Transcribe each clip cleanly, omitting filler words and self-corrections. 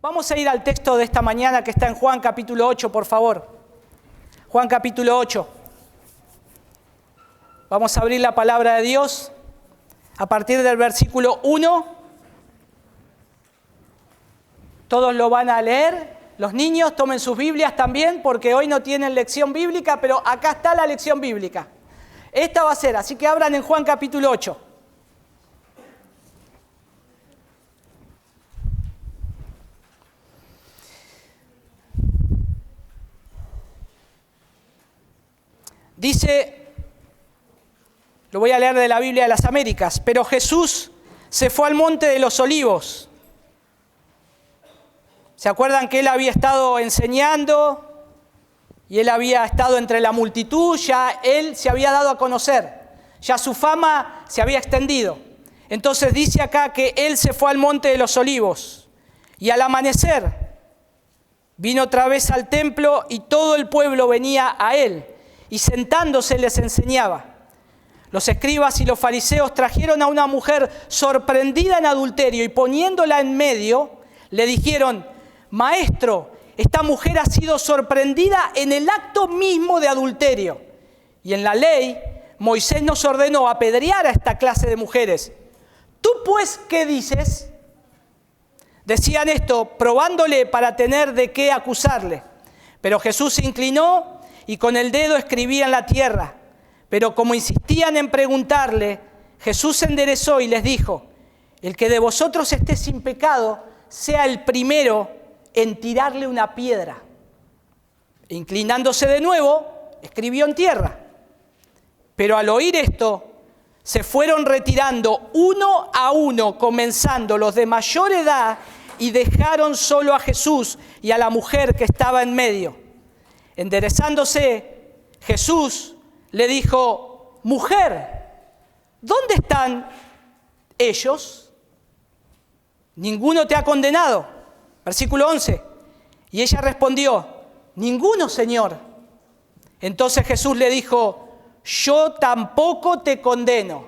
Vamos a ir al texto de esta mañana que está en Juan capítulo 8, por favor. Juan capítulo 8. Vamos a abrir la palabra de Dios a partir del versículo 1. Todos lo van a leer. Los niños tomen sus Biblias también, porque hoy no tienen lección bíblica, pero acá está la lección bíblica. Esta va a ser, así que abran en Juan capítulo 8. Dice, lo voy a leer de la Biblia de las Américas, pero Jesús se fue al monte de los Olivos. ¿Se acuerdan que él había estado enseñando y él había estado entre la multitud? Ya él se había dado a conocer, ya su fama se había extendido. Entonces dice acá que él se fue al monte de los Olivos y al amanecer vino otra vez al templo y todo el pueblo venía a él y sentándose les enseñaba. Los escribas y los fariseos trajeron a una mujer sorprendida en adulterio y poniéndola en medio le dijeron: Maestro, esta mujer ha sido sorprendida en el acto mismo de adulterio. Y en la ley, Moisés nos ordenó apedrear a esta clase de mujeres. ¿Tú pues qué dices? Decían esto, probándole para tener de qué acusarle. Pero Jesús se inclinó y con el dedo escribía en la tierra. Pero como insistían en preguntarle, Jesús se enderezó y les dijo: El que de vosotros esté sin pecado, sea el primero en tirarle una piedra. E inclinándose de nuevo, escribió en tierra. Pero al oír esto, se fueron retirando uno a uno, comenzando los de mayor edad, y dejaron solo a Jesús y a la mujer que estaba en medio. Enderezándose, Jesús le dijo: Mujer, ¿dónde están ellos? Ninguno te ha condenado. Versículo 11. Y ella respondió: Ninguno, Señor. Entonces Jesús le dijo: Yo tampoco te condeno.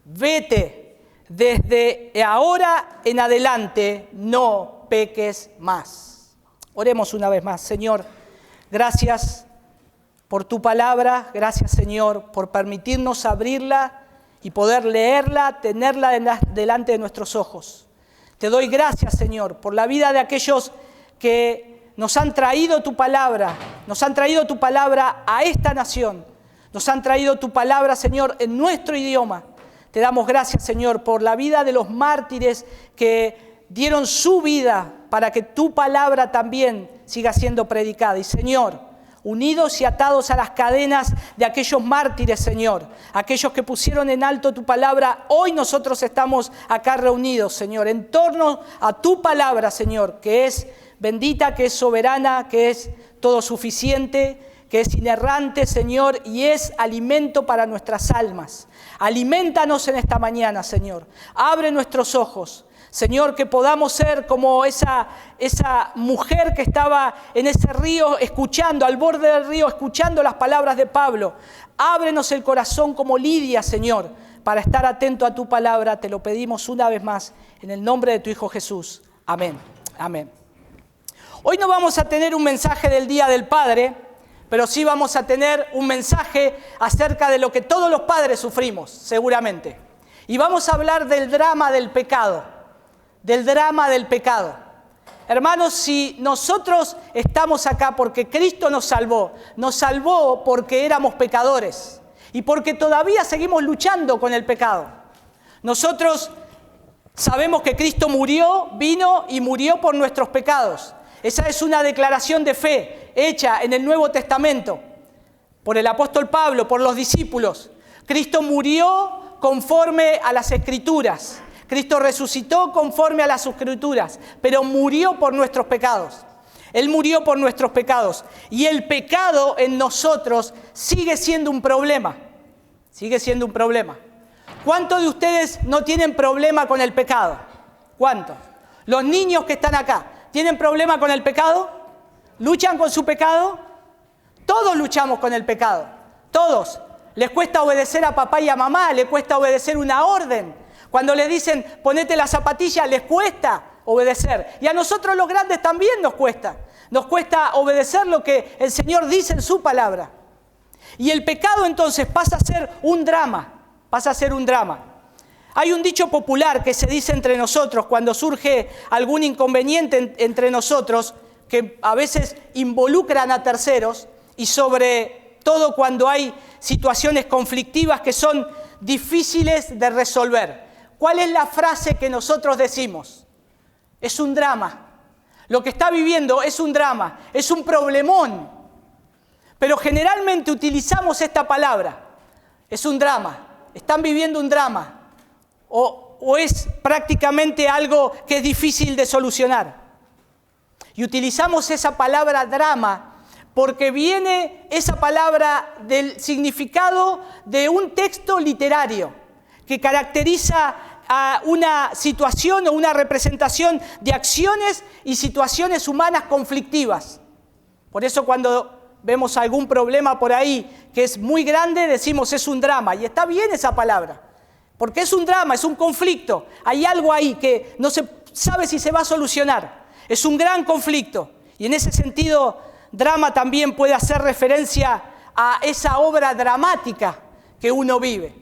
Vete, desde ahora en adelante no peques más. Oremos una vez más. Señor, gracias por tu palabra. Gracias, Señor, por permitirnos abrirla y poder leerla, tenerla delante de nuestros ojos. Te doy gracias, Señor, por la vida de aquellos que nos han traído tu palabra a esta nación. Nos han traído tu palabra, Señor, en nuestro idioma. Te damos gracias, Señor, por la vida de los mártires que dieron su vida para que tu palabra también siga siendo predicada. Y, Señor, unidos y atados a las cadenas de aquellos mártires, Señor, aquellos que pusieron en alto tu palabra, hoy nosotros estamos acá reunidos, Señor, en torno a tu palabra, Señor, que es bendita, que es soberana, que es todo suficiente, que es inerrante, Señor, y es alimento para nuestras almas. Aliméntanos en esta mañana, Señor. Abre nuestros ojos. Señor, que podamos ser como esa mujer que estaba en ese río escuchando, al borde del río, escuchando las palabras de Pablo. Ábrenos el corazón como Lidia, Señor, para estar atento a tu palabra. Te lo pedimos una vez más en el nombre de tu Hijo Jesús. Amén. Amén. Hoy no vamos a tener un mensaje del Día del Padre, pero sí vamos a tener un mensaje acerca de lo que todos los padres sufrimos, seguramente. Y vamos a hablar del drama del pecado. Del drama del pecado. Hermanos, si nosotros estamos acá porque Cristo nos salvó porque éramos pecadores y porque todavía seguimos luchando con el pecado. Nosotros sabemos que Cristo vino y murió por nuestros pecados. Esa es una declaración de fe hecha en el Nuevo Testamento por el apóstol Pablo, por los discípulos. Cristo murió conforme a las Escrituras. Cristo resucitó conforme a las Escrituras, pero murió por nuestros pecados. Él murió por nuestros pecados. Y el pecado en nosotros sigue siendo un problema. Sigue siendo un problema. ¿Cuántos de ustedes no tienen problema con el pecado? ¿Cuántos? Los niños que están acá, ¿tienen problema con el pecado? ¿Luchan con su pecado? Todos luchamos con el pecado. Todos. Les cuesta obedecer a papá y a mamá, les cuesta obedecer una orden. Cuando les dicen ponete las zapatillas, les cuesta obedecer. Y a nosotros los grandes también nos cuesta. Nos cuesta obedecer lo que el Señor dice en su palabra. Y el pecado entonces pasa a ser un drama. Pasa a ser un drama. Hay un dicho popular que se dice entre nosotros cuando surge algún inconveniente entre nosotros, que a veces involucran a terceros, y sobre todo cuando hay situaciones conflictivas que son difíciles de resolver. ¿Cuál es la frase que nosotros decimos? Es un drama. Lo que está viviendo es un drama, es un problemón. Pero generalmente utilizamos esta palabra. Es un drama. Están viviendo un drama. O es prácticamente algo que es difícil de solucionar. Y utilizamos esa palabra drama porque viene esa palabra del significado de un texto literario que caracteriza a una situación o una representación de acciones y situaciones humanas conflictivas. Por eso cuando vemos algún problema por ahí que es muy grande, decimos es un drama. Y está bien esa palabra, porque es un drama, es un conflicto. Hay algo ahí que no se sabe si se va a solucionar. Es un gran conflicto. Y en ese sentido, drama también puede hacer referencia a esa obra dramática que uno vive.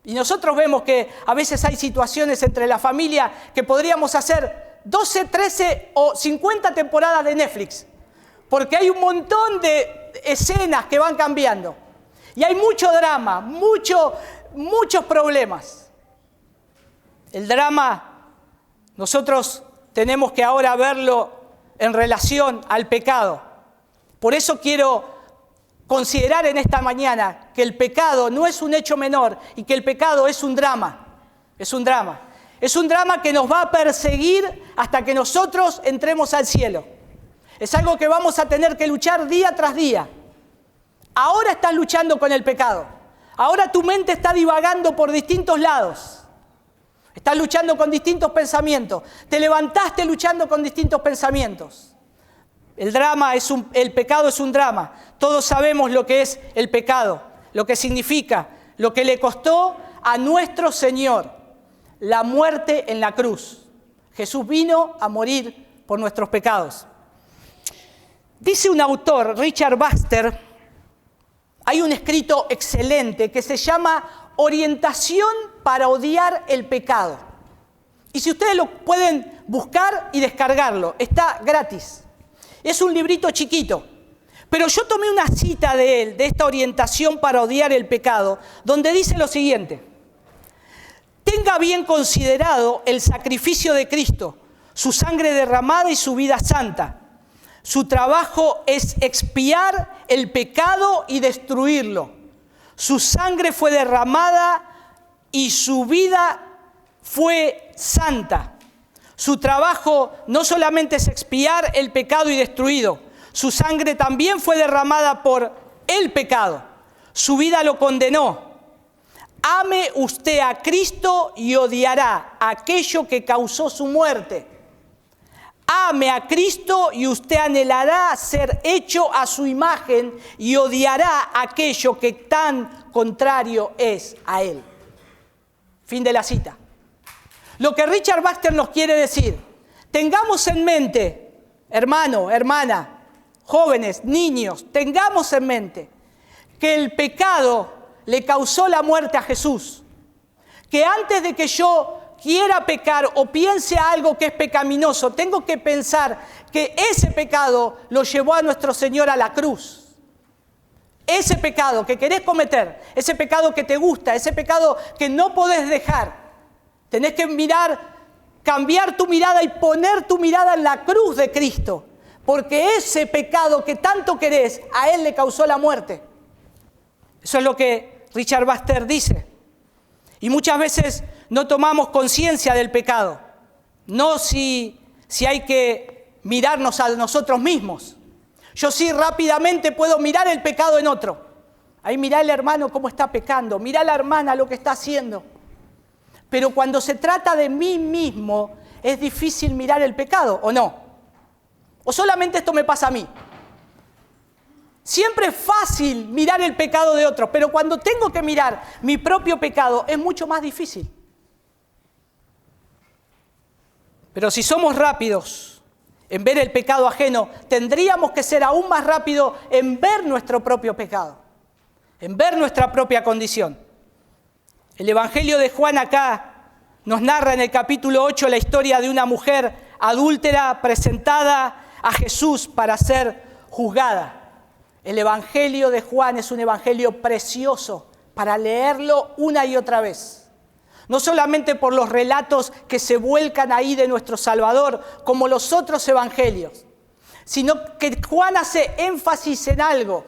Y nosotros vemos que a veces hay situaciones entre la familia que podríamos hacer 12, 13 o 50 temporadas de Netflix. Porque hay un montón de escenas que van cambiando. Y hay mucho drama, muchos problemas. El drama, nosotros tenemos que ahora verlo en relación al pecado. Por eso quiero considerar en esta mañana que el pecado no es un hecho menor y que el pecado es un drama. Es un drama. Es un drama que nos va a perseguir hasta que nosotros entremos al cielo. Es algo que vamos a tener que luchar día tras día. Ahora estás luchando con el pecado. Ahora tu mente está divagando por distintos lados. Estás luchando con distintos pensamientos. Te levantaste luchando con distintos pensamientos. El pecado es un drama. Todos sabemos lo que es el pecado, lo que significa, lo que le costó a nuestro Señor, la muerte en la cruz. Jesús vino a morir por nuestros pecados. Dice un autor, Richard Baxter, hay un escrito excelente que se llama Orientación para odiar el pecado. Y si ustedes lo pueden buscar y descargarlo, está gratis. Es un librito chiquito. Pero yo tomé una cita de él, de esta orientación para odiar el pecado, donde dice lo siguiente: tenga bien considerado el sacrificio de Cristo, su sangre derramada y su vida santa. Su trabajo es expiar el pecado y destruirlo. Su sangre fue derramada y su vida fue santa. Su trabajo no solamente es expiar el pecado y destruido, su sangre también fue derramada por el pecado. Su vida lo condenó. Ame usted a Cristo y odiará aquello que causó su muerte. Ame a Cristo y usted anhelará ser hecho a su imagen y odiará aquello que tan contrario es a Él. Fin de la cita. Lo que Richard Baxter nos quiere decir, tengamos en mente, hermano, hermana, jóvenes, niños, tengamos en mente que el pecado le causó la muerte a Jesús. Que antes de que yo quiera pecar o piense algo que es pecaminoso, tengo que pensar que ese pecado lo llevó a nuestro Señor a la cruz. Ese pecado que querés cometer, ese pecado que te gusta, ese pecado que no podés dejar, tenés que cambiar tu mirada y poner tu mirada en la cruz de Cristo, porque ese pecado que tanto querés, a Él le causó la muerte. Eso es lo que Richard Baxter dice. Y muchas veces no tomamos conciencia del pecado, no si hay que mirarnos a nosotros mismos. Yo sí rápidamente puedo mirar el pecado en otro. Ahí mirá el hermano cómo está pecando, mirá la hermana lo que está haciendo. Pero cuando se trata de mí mismo, es difícil mirar el pecado, ¿o no? ¿O solamente esto me pasa a mí? Siempre es fácil mirar el pecado de otros, pero cuando tengo que mirar mi propio pecado es mucho más difícil. Pero si somos rápidos en ver el pecado ajeno, tendríamos que ser aún más rápidos en ver nuestro propio pecado, en ver nuestra propia condición. El Evangelio de Juan acá nos narra en el capítulo 8 la historia de una mujer adúltera presentada a Jesús para ser juzgada. El Evangelio de Juan es un evangelio precioso para leerlo una y otra vez. No solamente por los relatos que se vuelcan ahí de nuestro Salvador, como los otros evangelios, sino que Juan hace énfasis en algo,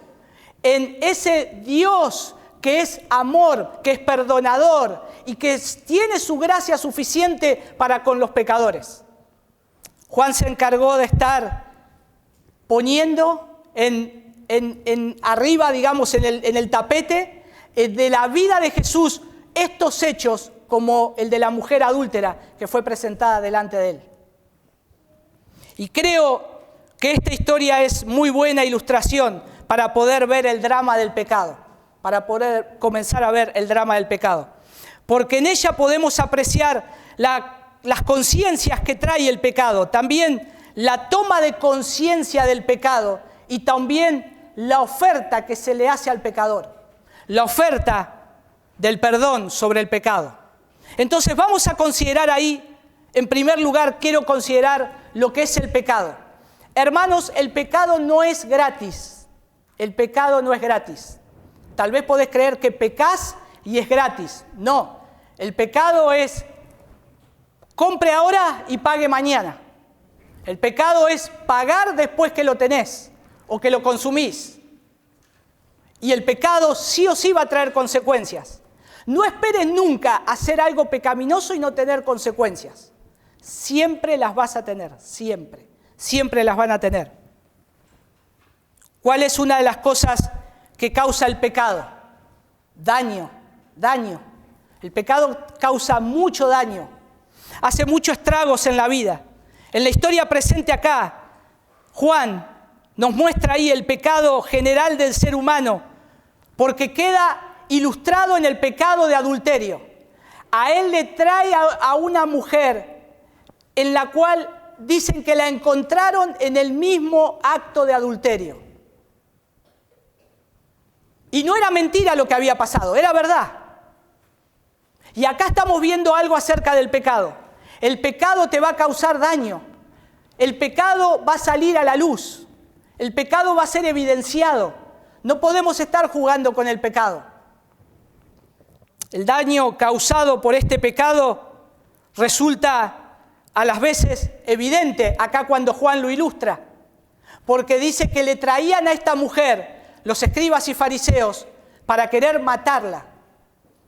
en ese Dios que es amor, que es perdonador y que tiene su gracia suficiente para con los pecadores. Juan se encargó de estar poniendo arriba, digamos, en el tapete de la vida de Jesús estos hechos como el de la mujer adúltera que fue presentada delante de él. Y creo que esta historia es muy buena ilustración para poder ver el drama del pecado, para poder comenzar a ver el drama del pecado. Porque en ella podemos apreciar las conciencias que trae el pecado, también la toma de conciencia del pecado y también la oferta que se le hace al pecador, la oferta del perdón sobre el pecado. Entonces vamos a considerar ahí, en primer lugar, quiero considerar lo que es el pecado. Hermanos, el pecado no es gratis. El pecado no es gratis. Tal vez podés creer que pecás y es gratis. No, el pecado es compre ahora y pague mañana. El pecado es pagar después que lo tenés o que lo consumís. Y el pecado sí o sí va a traer consecuencias. No esperes nunca hacer algo pecaminoso y no tener consecuencias. Siempre las vas a tener, siempre. Siempre las van a tener. ¿Cuál es una de las cosas que causa el pecado? Daño. El pecado causa mucho daño. Hace muchos estragos en la vida. En la historia presente acá, Juan nos muestra ahí el pecado general del ser humano, porque queda ilustrado en el pecado de adulterio. A él le trae a una mujer en la cual dicen que la encontraron en el mismo acto de adulterio. Y no era mentira lo que había pasado, era verdad. Y acá estamos viendo algo acerca del pecado. El pecado te va a causar daño. El pecado va a salir a la luz. El pecado va a ser evidenciado. No podemos estar jugando con el pecado. El daño causado por este pecado resulta a las veces evidente, acá cuando Juan lo ilustra, porque dice que le traían a esta mujer los escribas y fariseos para querer matarla,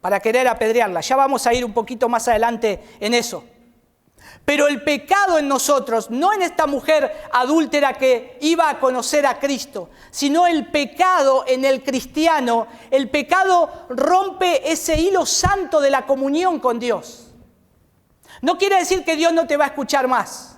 para querer apedrearla. Ya vamos a ir un poquito más adelante en eso. Pero el pecado en nosotros, no en esta mujer adúltera que iba a conocer a Cristo, sino el pecado en el cristiano, el pecado rompe ese hilo santo de la comunión con Dios. No quiere decir que Dios no te va a escuchar más.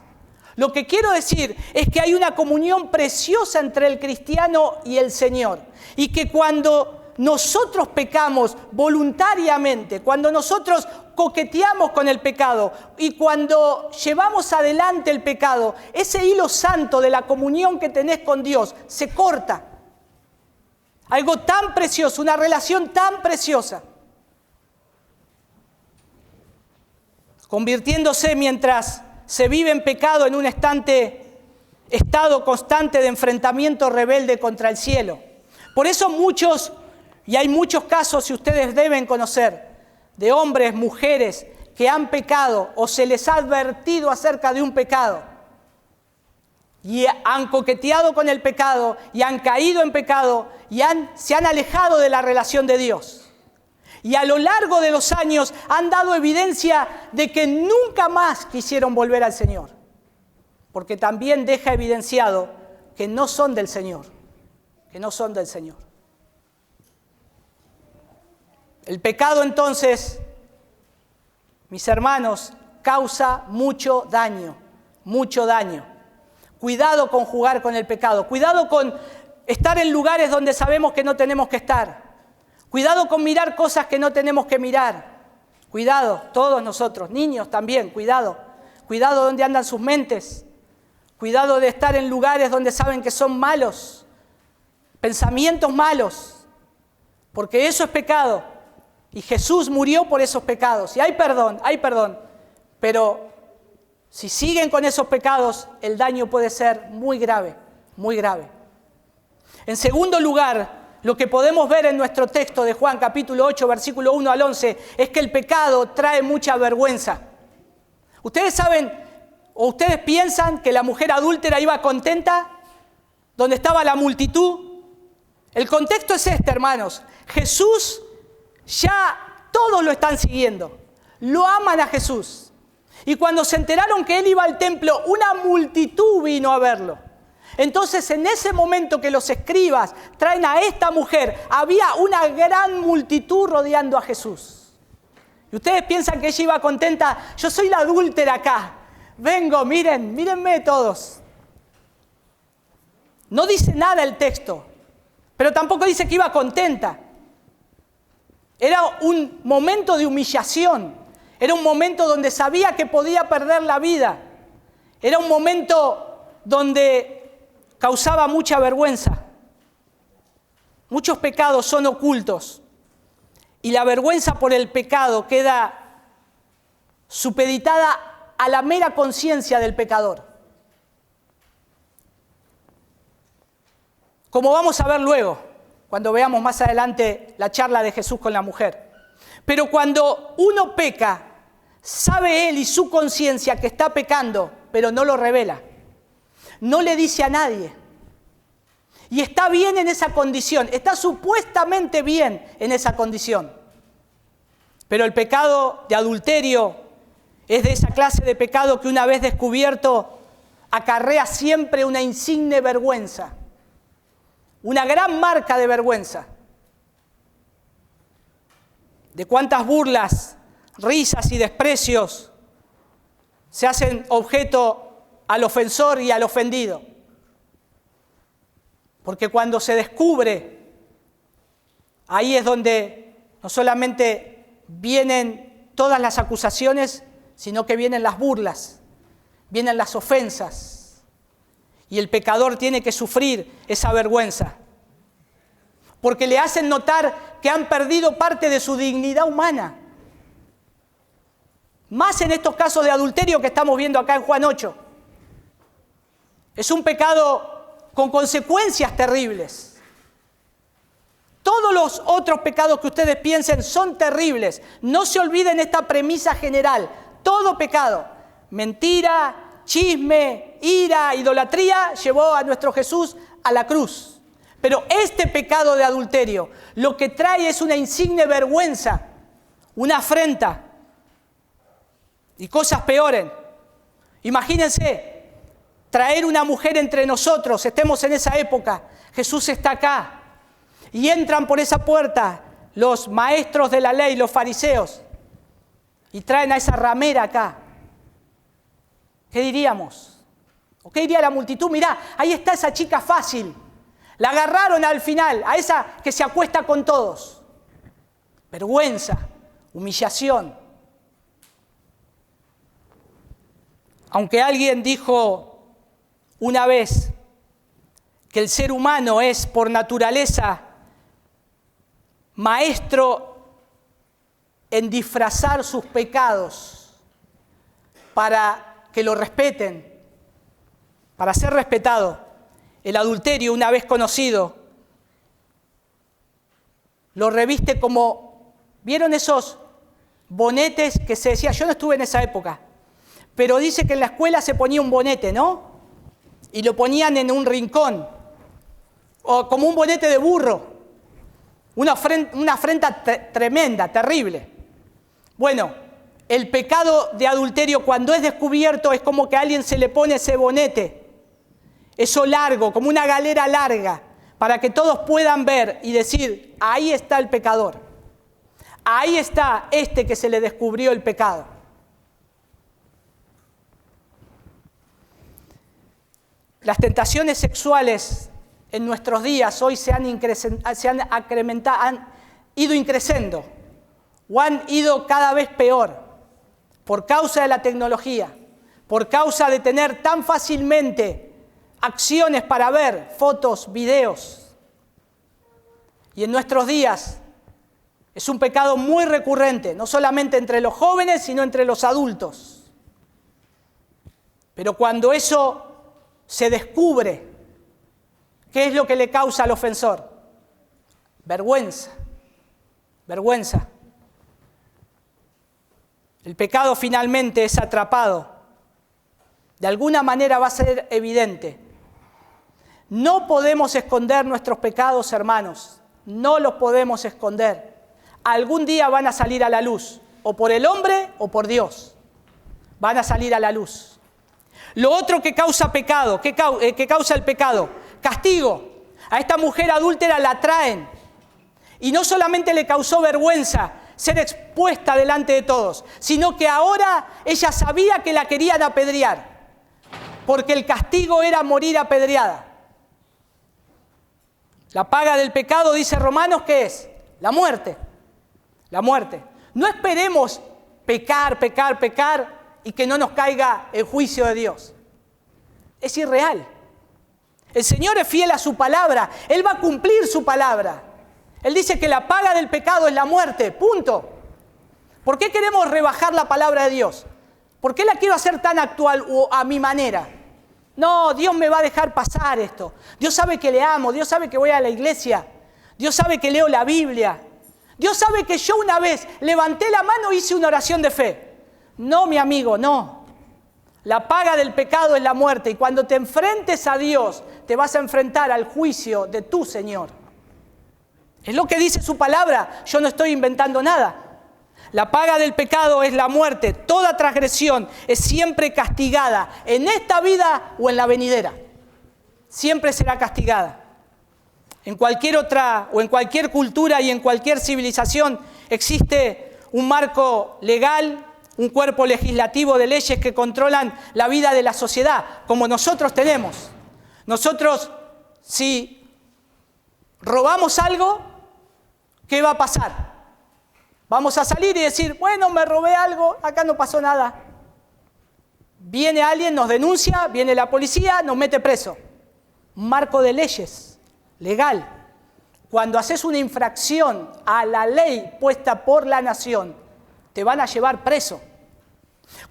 Lo que quiero decir es que hay una comunión preciosa entre el cristiano y el Señor. Y que cuando nosotros pecamos voluntariamente, cuando nosotros coqueteamos con el pecado y cuando llevamos adelante el pecado, ese hilo santo de la comunión que tenés con Dios se corta. Algo tan precioso, una relación tan preciosa. Convirtiéndose mientras se vive en pecado en un estado constante de enfrentamiento rebelde contra el cielo. Por eso muchos, y hay muchos casos, si ustedes deben conocer, de hombres, mujeres que han pecado o se les ha advertido acerca de un pecado y han coqueteado con el pecado y han caído en pecado y se han alejado de la relación de Dios. Y a lo largo de los años han dado evidencia de que nunca más quisieron volver al Señor. Porque también deja evidenciado que no son del Señor. Que no son del Señor. El pecado entonces, mis hermanos, causa mucho daño. Mucho daño. Cuidado con jugar con el pecado. Cuidado con estar en lugares donde sabemos que no tenemos que estar. Cuidado con mirar cosas que no tenemos que mirar. Cuidado, todos nosotros, niños también, cuidado. Cuidado donde andan sus mentes. Cuidado de estar en lugares donde saben que son malos. Pensamientos malos. Porque eso es pecado. Y Jesús murió por esos pecados. Y hay perdón. Pero si siguen con esos pecados, el daño puede ser muy grave, muy grave. En segundo lugar, lo que podemos ver en nuestro texto de Juan capítulo 8, versículo 1 al 11, es que el pecado trae mucha vergüenza. Ustedes saben, o ustedes piensan que la mujer adúltera iba contenta donde estaba la multitud. El contexto es este, hermanos. Jesús, ya todos lo están siguiendo. Lo aman a Jesús. Y cuando se enteraron que él iba al templo, una multitud vino a verlo. Entonces, en ese momento que los escribas traen a esta mujer, había una gran multitud rodeando a Jesús. Y ustedes piensan que ella iba contenta. Yo soy la adúltera acá. Vengo, mírenme todos. No dice nada el texto, pero tampoco dice que iba contenta. Era un momento de humillación. Era un momento donde sabía que podía perder la vida. Era un momento donde causaba mucha vergüenza. Muchos pecados son ocultos. Y la vergüenza por el pecado queda supeditada a la mera conciencia del pecador. Como vamos a ver luego, cuando veamos más adelante la charla de Jesús con la mujer. Pero cuando uno peca, sabe él y su conciencia que está pecando, pero no lo revela. No le dice a nadie. Y está bien en esa condición, está supuestamente bien en esa condición. Pero el pecado de adulterio es de esa clase de pecado que una vez descubierto acarrea siempre una insigne vergüenza. Una gran marca de vergüenza. De cuántas burlas, risas y desprecios se hacen objeto al ofensor y al ofendido. Porque cuando se descubre, ahí es donde no solamente vienen todas las acusaciones, sino que vienen las burlas, vienen las ofensas. Y el pecador tiene que sufrir esa vergüenza. Porque le hacen notar que han perdido parte de su dignidad humana. Más en estos casos de adulterio que estamos viendo acá en Juan 8. Es un pecado con consecuencias terribles. Todos los otros pecados que ustedes piensen son terribles. No se olviden esta premisa general. Todo pecado, mentira, chisme, ira, idolatría, llevó a nuestro Jesús a la cruz. Pero este pecado de adulterio lo que trae es una insigne vergüenza, una afrenta. Y cosas peores. Imagínense, traer una mujer entre nosotros, estemos en esa época, Jesús está acá, y entran por esa puerta los maestros de la ley, los fariseos, y traen a esa ramera acá. ¿Qué diríamos? ¿O qué diría la multitud? Mirá, ahí está esa chica fácil, la agarraron al final, a esa que se acuesta con todos. Vergüenza, humillación. Aunque alguien dijo una vez que el ser humano es por naturaleza maestro en disfrazar sus pecados para que lo respeten, para ser respetado. El adulterio, una vez conocido, lo reviste como, ¿vieron esos bonetes que se decía? Yo no estuve en esa época. Pero dice que en la escuela se ponía un bonete, ¿no? Y lo ponían en un rincón. O como un bonete de burro. Una afrenta tremenda, terrible. Bueno, el pecado de adulterio cuando es descubierto es como que a alguien se le pone ese bonete. Eso largo, como una galera larga, para que todos puedan ver y decir, ahí está el pecador. Ahí está este que se le descubrió el pecado. Las tentaciones sexuales en nuestros días hoy han ido increciendo o han ido cada vez peor por causa de la tecnología, por causa de tener tan fácilmente acciones para ver, fotos, videos. Y en nuestros días es un pecado muy recurrente, no solamente entre los jóvenes, sino entre los adultos. Pero cuando eso se descubre, ¿qué es lo que le causa al ofensor? Vergüenza, vergüenza. El pecado finalmente es atrapado. De alguna manera va a ser evidente. No podemos esconder nuestros pecados, hermanos. No los podemos esconder. Algún día van a salir a la luz, o por el hombre o por Dios. Van a salir a la luz. Lo otro que causa pecado, ¿qué causa el pecado? Castigo. A esta mujer adúltera la traen. Y no solamente le causó vergüenza ser expuesta delante de todos, sino que ahora ella sabía que la querían apedrear, porque el castigo era morir apedreada. La paga del pecado, dice Romanos, ¿qué es? La muerte. La muerte. No esperemos pecar y que no nos caiga el juicio de Dios. Es irreal. El Señor es fiel a su palabra. Él va a cumplir su palabra. Él dice que la paga del pecado es la muerte. Punto. ¿Por qué queremos rebajar la palabra de Dios? ¿Por qué la quiero hacer tan actual o a mi manera? No, Dios me va a dejar pasar esto. Dios sabe que le amo. Dios sabe que voy a la iglesia. Dios sabe que leo la Biblia. Dios sabe que yo una vez levanté la mano e hice una oración de fe. No, mi amigo, no. La paga del pecado es la muerte. Y cuando te enfrentes a Dios, te vas a enfrentar al juicio de tu Señor. Es lo que dice su palabra. Yo no estoy inventando nada. La paga del pecado es la muerte. Toda transgresión es siempre castigada, en esta vida o en la venidera. Siempre será castigada. En cualquier otra o en cualquier cultura y en cualquier civilización existe un marco legal, un cuerpo legislativo de leyes que controlan la vida de la sociedad, como nosotros tenemos. Nosotros, si robamos algo, ¿qué va a pasar? Vamos a salir y decir, bueno, me robé algo, acá no pasó nada. Viene alguien, nos denuncia, viene la policía, nos mete preso. Un marco de leyes, legal. Cuando haces una infracción a la ley puesta por la nación, te van a llevar preso.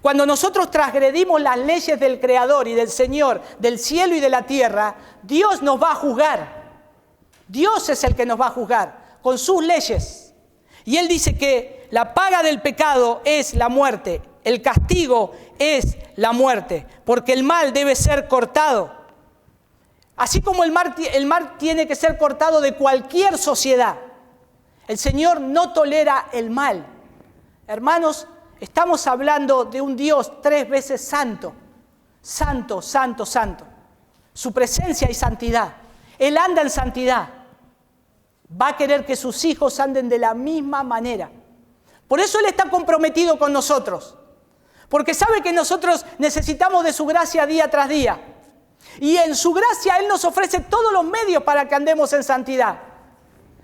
Cuando nosotros transgredimos las leyes del Creador y del Señor, del cielo y de la tierra, Dios nos va a juzgar. Dios es el que nos va a juzgar con sus leyes. Y Él dice que la paga del pecado es la muerte, el castigo es la muerte, porque el mal debe ser cortado. Así como el mal tiene que ser cortado de cualquier sociedad, el Señor no tolera el mal. Hermanos, estamos hablando de un Dios 3 veces santo, santo, santo, santo. Su presencia y santidad. Él anda en santidad. Va a querer que sus hijos anden de la misma manera. Por eso Él está comprometido con nosotros. Porque sabe que nosotros necesitamos de su gracia día tras día. Y en su gracia Él nos ofrece todos los medios para que andemos en santidad.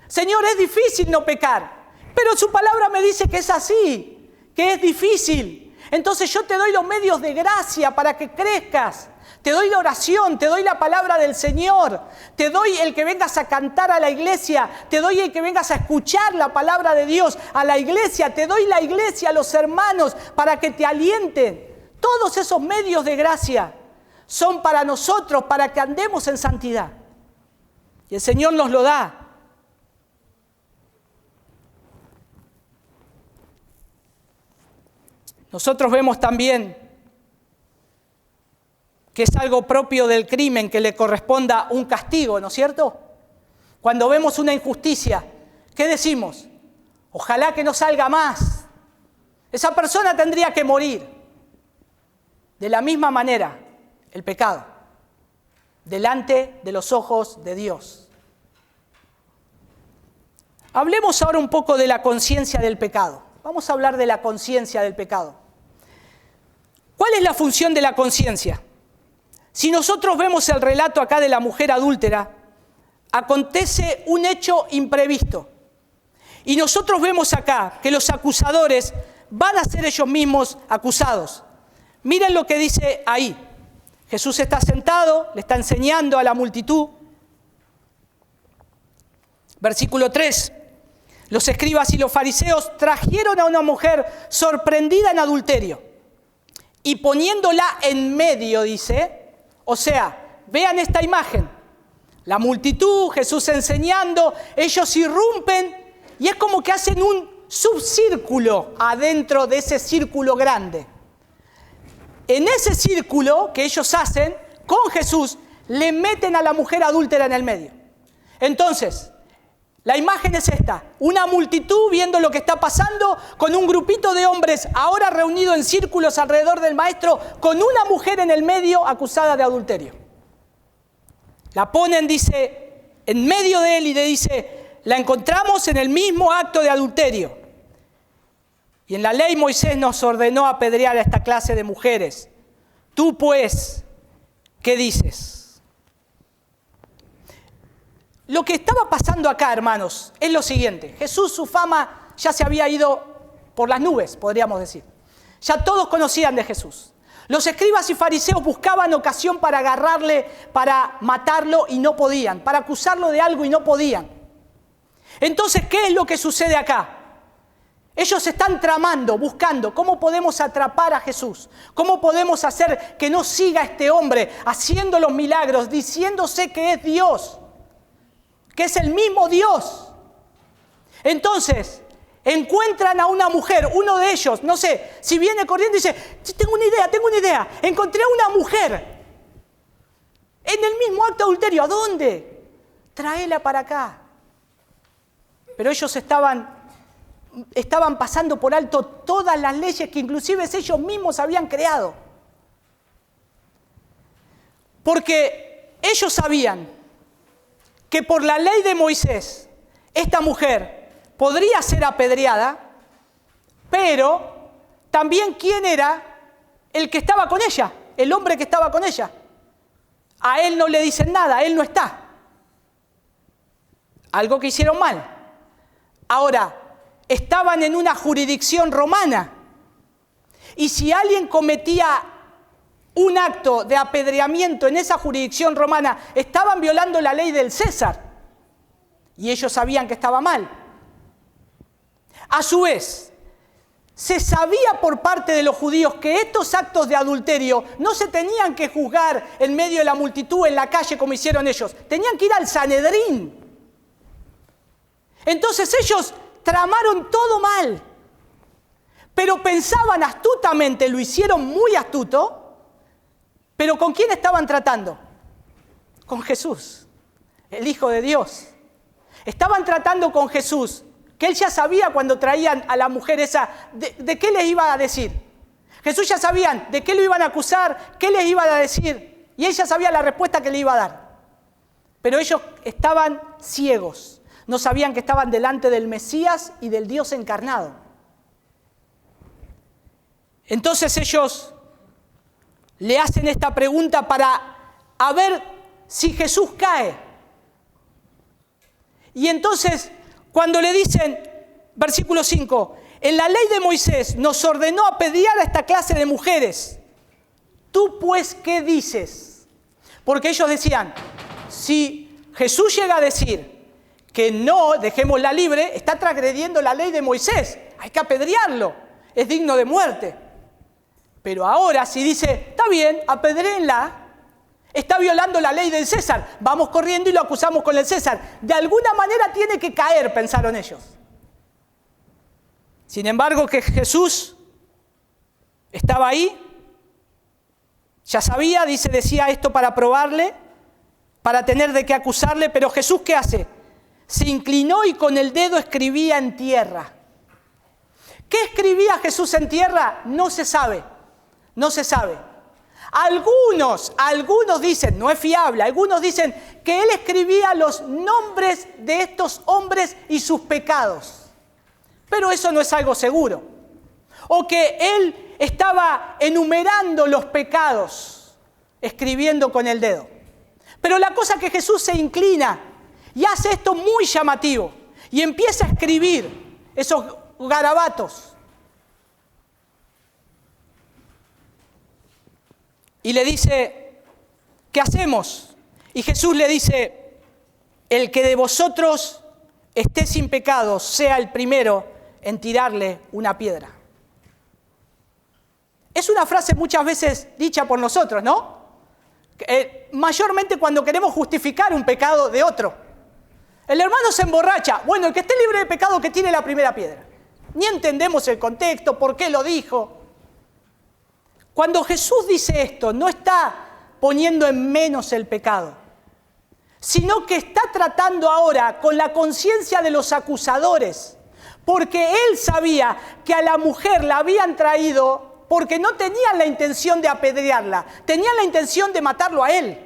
Señor, es difícil no pecar. Pero su palabra me dice que es así, que es difícil. Entonces yo te doy los medios de gracia para que crezcas. Te doy la oración, te doy la palabra del Señor, te doy el que vengas a cantar a la iglesia, te doy el que vengas a escuchar la palabra de Dios a la iglesia, te doy la iglesia a los hermanos para que te alienten. Todos esos medios de gracia son para nosotros, para que andemos en santidad. Y el Señor nos lo da. Nosotros vemos también que es algo propio del crimen que le corresponda un castigo, ¿no es cierto? Cuando vemos una injusticia, ¿qué decimos? Ojalá que no salga más. Esa persona tendría que morir. De la misma manera, el pecado, delante de los ojos de Dios. Hablemos ahora un poco de la conciencia del pecado. Vamos a hablar de la conciencia del pecado. ¿Cuál es la función de la conciencia? Si nosotros vemos el relato acá de la mujer adúltera, acontece un hecho imprevisto. Y nosotros vemos acá que los acusadores van a ser ellos mismos acusados. Miren lo que dice ahí. Jesús está sentado, le está enseñando a la multitud. Versículo 3. Los escribas y los fariseos trajeron a una mujer sorprendida en adulterio y poniéndola en medio, dice, o sea, vean esta imagen, la multitud, Jesús enseñando, ellos irrumpen y es como que hacen un subcírculo adentro de ese círculo grande. En ese círculo que ellos hacen con Jesús, le meten a la mujer adúltera en el medio. Entonces, la imagen es esta, una multitud viendo lo que está pasando con un grupito de hombres ahora reunido en círculos alrededor del maestro con una mujer en el medio acusada de adulterio. La ponen, dice, en medio de él y le dice, la encontramos en el mismo acto de adulterio. Y en la ley Moisés nos ordenó apedrear a esta clase de mujeres. Tú pues, ¿qué dices? Lo que estaba pasando acá, hermanos, es lo siguiente. Jesús, su fama ya se había ido por las nubes, podríamos decir. Ya todos conocían de Jesús. Los escribas y fariseos buscaban ocasión para agarrarle, para matarlo y no podían, para acusarlo de algo y no podían. Entonces, ¿qué es lo que sucede acá? Ellos están tramando, buscando cómo podemos atrapar a Jesús, cómo podemos hacer que no siga este hombre haciendo los milagros, diciéndose que es Dios, que es el mismo Dios. Entonces, encuentran a una mujer, uno de ellos, no sé, si viene corriendo y dice, tengo una idea, encontré a una mujer en el mismo acto de adulterio, ¿a dónde? Tráela para acá. Pero ellos estaban pasando por alto todas las leyes que inclusive ellos mismos habían creado. Porque ellos sabían que por la ley de Moisés, esta mujer podría ser apedreada, pero también ¿quién era el que estaba con ella? El hombre que estaba con ella. A él no le dicen nada, él no está. Algo que hicieron mal. Ahora, estaban en una jurisdicción romana. Y si alguien cometía un acto de apedreamiento en esa jurisdicción romana, estaban violando la ley del César. Y ellos sabían que estaba mal. A su vez, se sabía por parte de los judíos que estos actos de adulterio no se tenían que juzgar en medio de la multitud, en la calle, como hicieron ellos. Tenían que ir al Sanedrín. Entonces ellos tramaron todo mal. Pero pensaban astutamente, lo hicieron muy astuto. ¿Pero con quién estaban tratando? Con Jesús, el Hijo de Dios. Estaban tratando con Jesús, que él ya sabía cuando traían a la mujer esa, de qué les iba a decir. Jesús ya sabían de qué lo iban a acusar, qué les iban a decir, y él ya sabía la respuesta que le iba a dar. Pero ellos estaban ciegos, no sabían que estaban delante del Mesías y del Dios encarnado. Entonces ellos le hacen esta pregunta para a ver si Jesús cae. Y entonces, cuando le dicen, versículo 5, en la ley de Moisés nos ordenó apedrear a esta clase de mujeres. ¿Tú pues qué dices? Porque ellos decían, si Jesús llega a decir que no, dejémosla libre, está transgrediendo la ley de Moisés. Hay que apedrearlo, es digno de muerte. Pero ahora si dice, está bien, apedréenla, está violando la ley del César, vamos corriendo y lo acusamos con el César. De alguna manera tiene que caer, pensaron ellos. Sin embargo, que Jesús estaba ahí, ya sabía, decía esto para probarle, para tener de qué acusarle, pero Jesús, ¿qué hace? Se inclinó y con el dedo escribía en tierra. ¿Qué escribía Jesús en tierra? No se sabe. No se sabe. Algunos dicen, no es fiable, algunos dicen que él escribía los nombres de estos hombres y sus pecados. Pero eso no es algo seguro. O que él estaba enumerando los pecados, escribiendo con el dedo. Pero la cosa es que Jesús se inclina y hace esto muy llamativo y empieza a escribir esos garabatos. y le dice, ¿qué hacemos? Y Jesús le dice, el que de vosotros esté sin pecado sea el primero en tirarle una piedra. Es una frase muchas veces dicha por nosotros, ¿no? Mayormente cuando queremos justificar un pecado de otro. El hermano se emborracha. Bueno, el que esté libre de pecado que tire la primera piedra. Ni entendemos el contexto, por qué lo dijo. Cuando Jesús dice esto, no está poniendo en menos el pecado, sino que está tratando ahora con la conciencia de los acusadores, porque él sabía que a la mujer la habían traído porque no tenían la intención de apedrearla, tenían la intención de matarlo a él.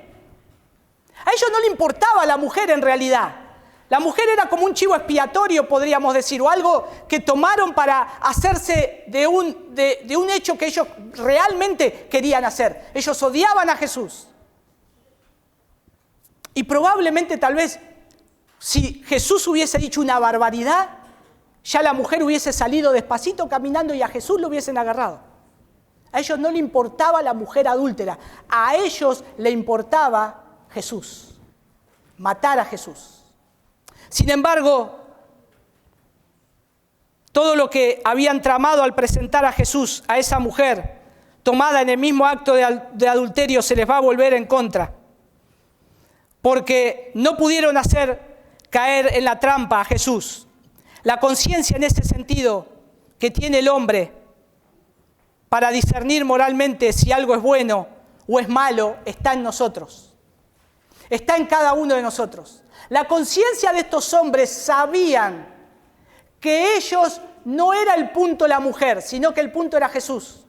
A ellos no le importaba la mujer en realidad. La mujer era como un chivo expiatorio, podríamos decir, o algo que tomaron para hacerse de un hecho que ellos realmente querían hacer. Ellos odiaban a Jesús. Y probablemente, tal vez, si Jesús hubiese dicho una barbaridad, ya la mujer hubiese salido despacito caminando y a Jesús lo hubiesen agarrado. A ellos no le importaba la mujer adúltera, a ellos le importaba Jesús, matar a Jesús. Sin embargo, todo lo que habían tramado al presentar a Jesús, a esa mujer, tomada en el mismo acto de adulterio, se les va a volver en contra. Porque no pudieron hacer caer en la trampa a Jesús. La conciencia en ese sentido que tiene el hombre para discernir moralmente si algo es bueno o es malo, está en nosotros. Está en cada uno de nosotros. La conciencia de estos hombres sabían que ellos no era el punto la mujer, sino que el punto era Jesús.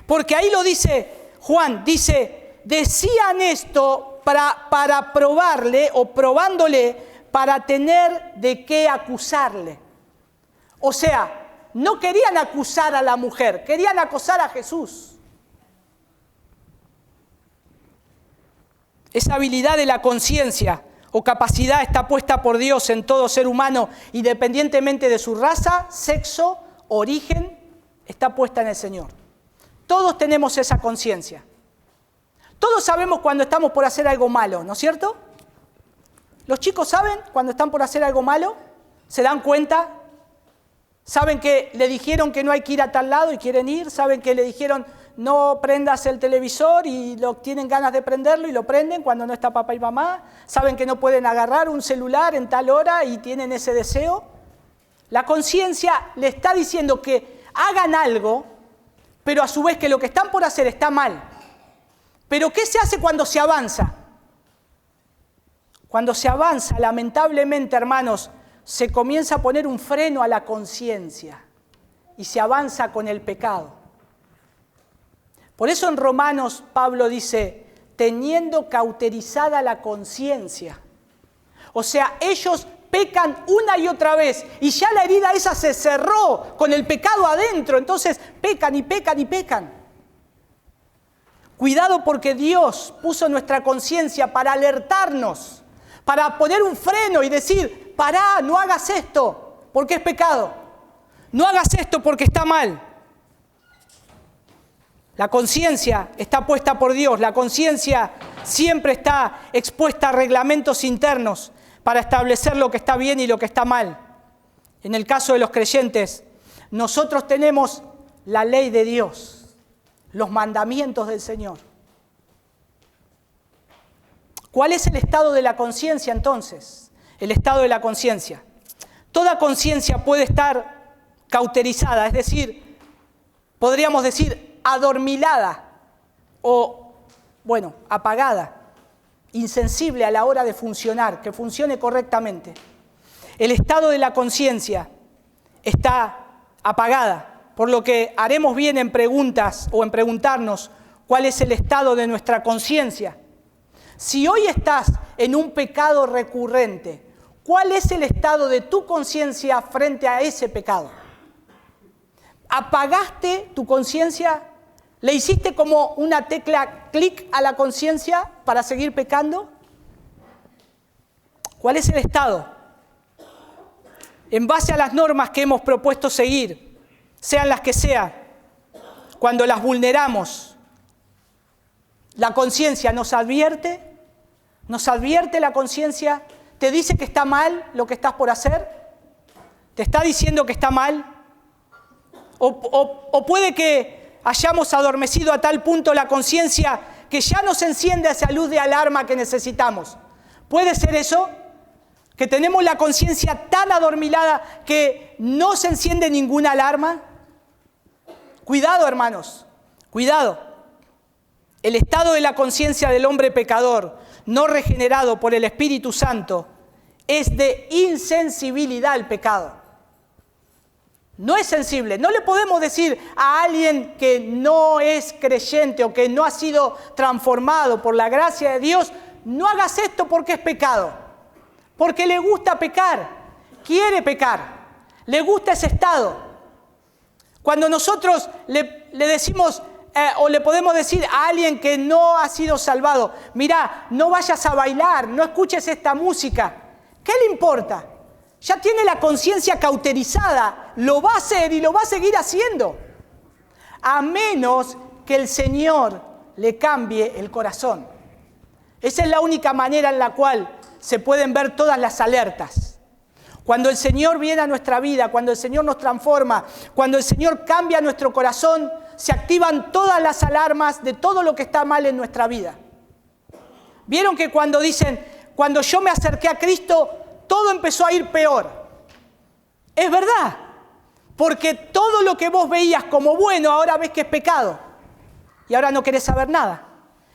Porque ahí lo dice Juan, dice, decían esto para probarle o probándole para tener de qué acusarle. O sea, no querían acusar a la mujer, querían acusar a Jesús. Esa habilidad de la conciencia o capacidad está puesta por Dios en todo ser humano, independientemente de su raza, sexo, origen, está puesta en el Señor. Todos tenemos esa conciencia. Todos sabemos cuando estamos por hacer algo malo, ¿no es cierto? Los chicos saben cuando están por hacer algo malo, se dan cuenta. Saben que le dijeron que no hay que ir a tal lado y quieren ir. Saben que le dijeron no prendas el televisor y tienen ganas de prenderlo y lo prenden cuando no está papá y mamá. Saben que no pueden agarrar un celular en tal hora y tienen ese deseo. La conciencia le está diciendo que hagan algo, pero a su vez que lo que están por hacer está mal. Pero ¿qué se hace cuando se avanza? Cuando se avanza, lamentablemente, hermanos, se comienza a poner un freno a la conciencia y se avanza con el pecado. Por eso en Romanos Pablo dice, teniendo cauterizada la conciencia. O sea, ellos pecan una y otra vez y ya la herida esa se cerró con el pecado adentro, entonces pecan y pecan y pecan. Cuidado porque Dios puso nuestra conciencia para alertarnos, para poner un freno y decir, pará, no hagas esto porque es pecado. No hagas esto porque está mal. La conciencia está puesta por Dios. La conciencia siempre está expuesta a reglamentos internos para establecer lo que está bien y lo que está mal. En el caso de los creyentes, nosotros tenemos la ley de Dios, los mandamientos del Señor. ¿Cuál es el estado de la conciencia entonces? El estado de la conciencia. Toda conciencia puede estar cauterizada, es decir, podríamos decir adormilada o, apagada, insensible a la hora de funcionar, que funcione correctamente. El estado de la conciencia está apagada, por lo que haremos bien en preguntas o en preguntarnos cuál es el estado de nuestra conciencia. Si hoy estás en un pecado recurrente, ¿cuál es el estado de tu conciencia frente a ese pecado? ¿Apagaste tu conciencia? ¿Le hiciste como una tecla clic a la conciencia para seguir pecando? ¿Cuál es el estado? En base a las normas que hemos propuesto seguir, sean las que sean, cuando las vulneramos, La conciencia nos advierte la conciencia, te dice que está mal lo que estás por hacer, te está diciendo que está mal, o puede que hayamos adormecido a tal punto la conciencia que ya nos enciende esa luz de alarma que necesitamos. ¿Puede ser eso? Que tenemos la conciencia tan adormilada que no se enciende ninguna alarma. Cuidado, hermanos, cuidado. El estado de la conciencia del hombre pecador, no regenerado por el Espíritu Santo, es de insensibilidad al pecado. No es sensible. No le podemos decir a alguien que no es creyente o que no ha sido transformado por la gracia de Dios, no hagas esto porque es pecado. Porque le gusta pecar, quiere pecar, le gusta ese estado. Cuando nosotros le decimos o le podemos decir a alguien que no ha sido salvado, mirá, no vayas a bailar, no escuches esta música, ¿qué le importa? Ya tiene la conciencia cauterizada, lo va a hacer y lo va a seguir haciendo, a menos que el Señor le cambie el corazón. Esa es la única manera en la cual se pueden ver todas las alertas. Cuando el Señor viene a nuestra vida, cuando el Señor nos transforma, cuando el Señor cambia nuestro corazón, se activan todas las alarmas de todo lo que está mal en nuestra vida. ¿Vieron que cuando dicen, cuando yo me acerqué a Cristo, todo empezó a ir peor? Es verdad, porque todo lo que vos veías como bueno, ahora ves que es pecado. Y ahora no querés saber nada.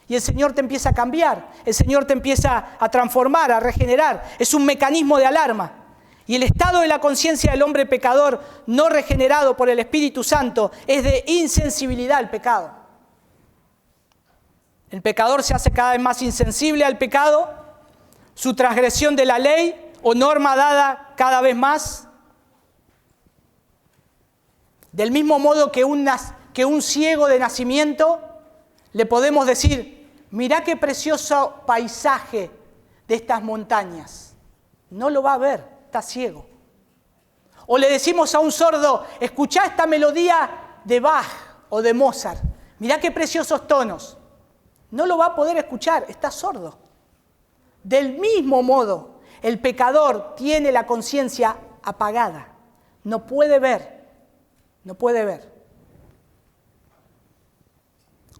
Y el Señor te empieza a cambiar, el Señor te empieza a transformar, a regenerar. Es un mecanismo de alarma. Y el estado de la conciencia del hombre pecador no regenerado por el Espíritu Santo es de insensibilidad al pecado. El pecador se hace cada vez más insensible al pecado, su transgresión de la ley o norma dada cada vez más. Del mismo modo que un ciego de nacimiento, le podemos decir, mirá qué precioso paisaje de estas montañas. No lo va a ver, está ciego. O le decimos a un sordo, escuchá esta melodía de Bach o de Mozart. Mirá qué preciosos tonos. No lo va a poder escuchar, está sordo. Del mismo modo, el pecador tiene la conciencia apagada. No puede ver, no puede ver.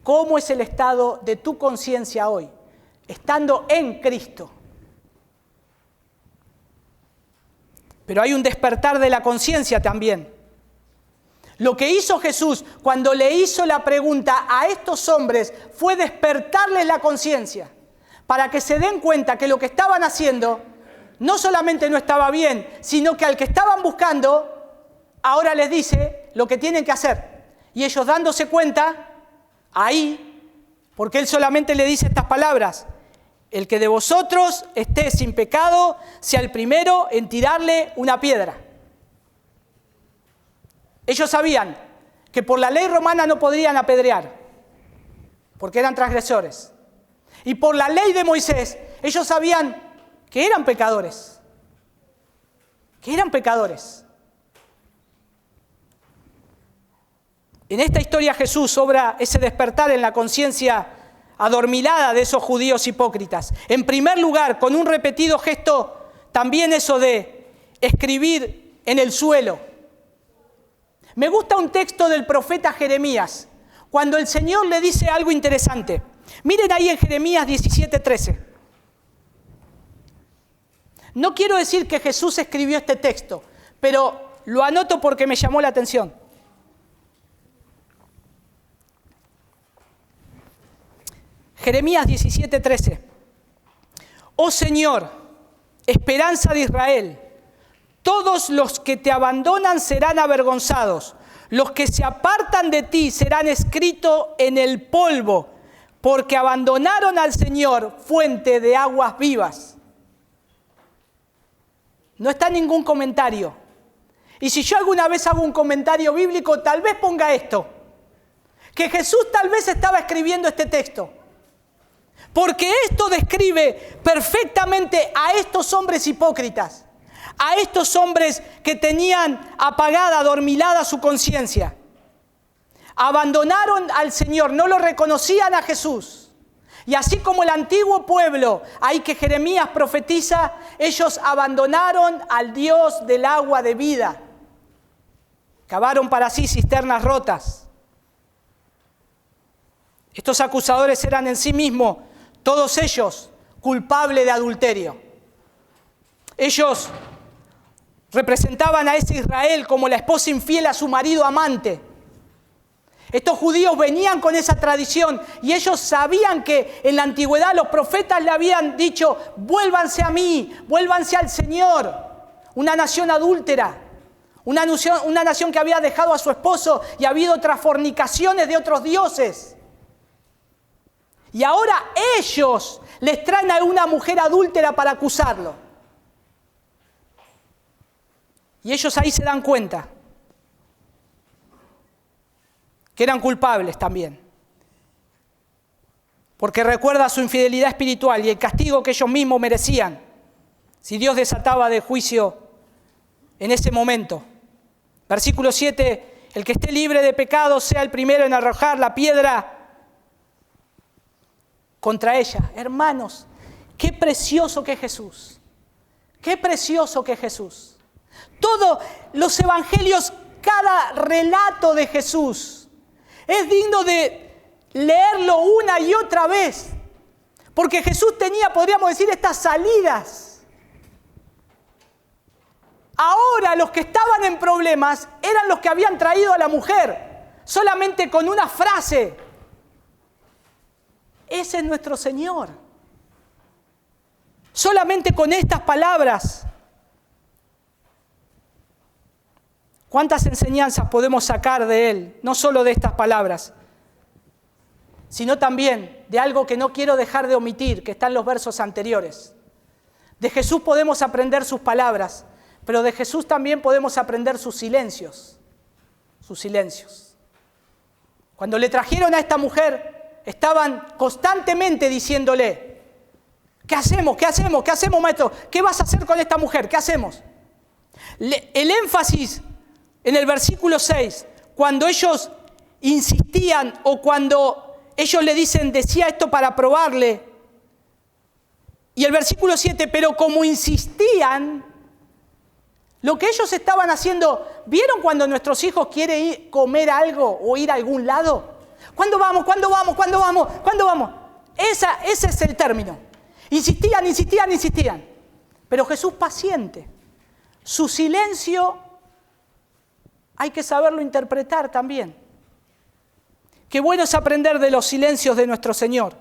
¿Cómo es el estado de tu conciencia hoy? Estando en Cristo. Pero hay un despertar de la conciencia también. Lo que hizo Jesús cuando le hizo la pregunta a estos hombres fue despertarles la conciencia para que se den cuenta que lo que estaban haciendo no solamente no estaba bien, sino que al que estaban buscando ahora les dice lo que tienen que hacer. Y ellos dándose cuenta, ahí, porque Él solamente le dice estas palabras, el que de vosotros esté sin pecado, sea el primero en tirarle una piedra. Ellos sabían que por la ley romana no podrían apedrear, porque eran transgresores. Y por la ley de Moisés, ellos sabían que eran pecadores. Que eran pecadores. En esta historia Jesús obra ese despertar en la conciencia adormilada de esos judíos hipócritas. En primer lugar, con un repetido gesto, también eso de escribir en el suelo. Me gusta un texto del profeta Jeremías, cuando el Señor le dice algo interesante. Miren ahí en Jeremías 17:13. No quiero decir que Jesús escribió este texto, pero lo anoto porque me llamó la atención. Jeremías 17:13. Oh Señor, esperanza de Israel, todos los que te abandonan serán avergonzados, los que se apartan de ti serán escritos en el polvo, porque abandonaron al Señor, fuente de aguas vivas. No está ningún comentario. Y si yo alguna vez hago un comentario bíblico, tal vez ponga esto, que Jesús tal vez estaba escribiendo este texto. Porque esto describe perfectamente a estos hombres hipócritas, a estos hombres que tenían apagada, adormilada su conciencia. Abandonaron al Señor, no lo reconocían a Jesús. Y así como el antiguo pueblo, ahí que Jeremías profetiza, ellos abandonaron al Dios del agua de vida. Cavaron para sí cisternas rotas. Estos acusadores eran en sí mismos, todos ellos, culpables de adulterio. Ellos representaban a ese Israel como la esposa infiel a su marido amante. Estos judíos venían con esa tradición y ellos sabían que en la antigüedad los profetas le habían dicho: vuélvanse a mí, vuélvanse al Señor. Una nación adúltera, una nación que había dejado a su esposo y ha habido otras fornicaciones de otros dioses. Y ahora ellos les traen a una mujer adúltera para acusarlo. Y ellos ahí se dan cuenta que eran culpables también. Porque recuerda su infidelidad espiritual y el castigo que ellos mismos merecían si Dios desataba de juicio en ese momento. Versículo 7, el que esté libre de pecado sea el primero en arrojar la piedra contra ella. Hermanos, qué precioso que es Jesús. Qué precioso que es Jesús. Todos los evangelios, cada relato de Jesús es digno de leerlo una y otra vez. Porque Jesús tenía, podríamos decir, estas salidas. Ahora los que estaban en problemas eran los que habían traído a la mujer, solamente con una frase. Ese es nuestro Señor. Solamente con estas palabras. ¿Cuántas enseñanzas podemos sacar de Él? No solo de estas palabras, sino también de algo que no quiero dejar de omitir, que está en los versos anteriores. De Jesús podemos aprender sus palabras, pero de Jesús también podemos aprender sus silencios. Sus silencios. Cuando le trajeron a esta mujer, estaban constantemente diciéndole: ¿qué hacemos? ¿Qué hacemos? ¿Qué hacemos, maestro? ¿Qué vas a hacer con esta mujer? ¿Qué hacemos? El énfasis en el versículo 6, cuando ellos insistían o cuando ellos le dicen, decía esto para probarle. Y el versículo 7, pero como insistían, lo que ellos estaban haciendo, ¿vieron cuando nuestros hijos quieren ir comer algo o ir a algún lado? ¿Cuándo vamos? ¿Cuándo vamos? ¿Cuándo vamos? ¿Cuándo vamos? Ese es el término. Insistían, insistían, insistían. Pero Jesús paciente. Su silencio hay que saberlo interpretar también. Qué bueno es aprender de los silencios de nuestro Señor.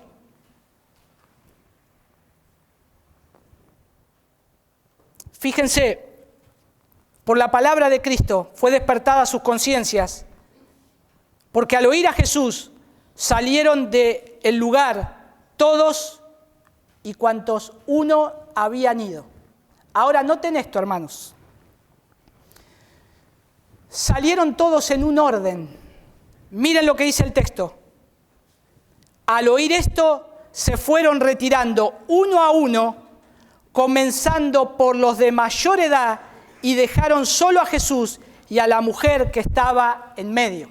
Fíjense, por la palabra de Cristo fue despertada sus conciencias, porque al oír a Jesús salieron del lugar todos y cuantos uno habían ido. Ahora noten esto, hermanos. Salieron todos en un orden. Miren lo que dice el texto. Al oír esto, se fueron retirando uno a uno, comenzando por los de mayor edad, y dejaron solo a Jesús y a la mujer que estaba en medio.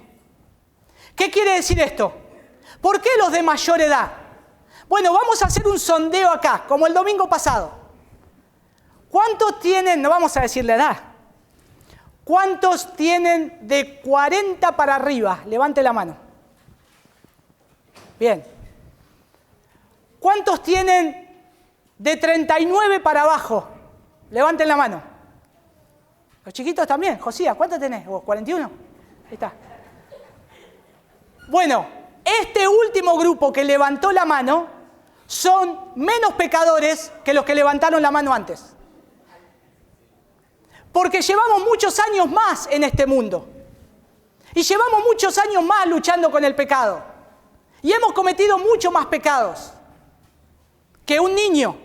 ¿Qué quiere decir esto? ¿Por qué los de mayor edad? Bueno, vamos a hacer un sondeo acá, como el domingo pasado. ¿Cuántos tienen, no vamos a decir la edad, cuántos tienen de 40 para arriba? Levante la mano. Bien. ¿Cuántos tienen de 39 para abajo? Levanten la mano. Los chiquitos también. Josía, ¿cuántos tenés? ¿Vos, 41? Ahí está. Bueno, este último grupo que levantó la mano son menos pecadores que los que levantaron la mano antes. Porque llevamos muchos años más en este mundo. Y llevamos muchos años más luchando con el pecado. Y hemos cometido muchos más pecados que un niño.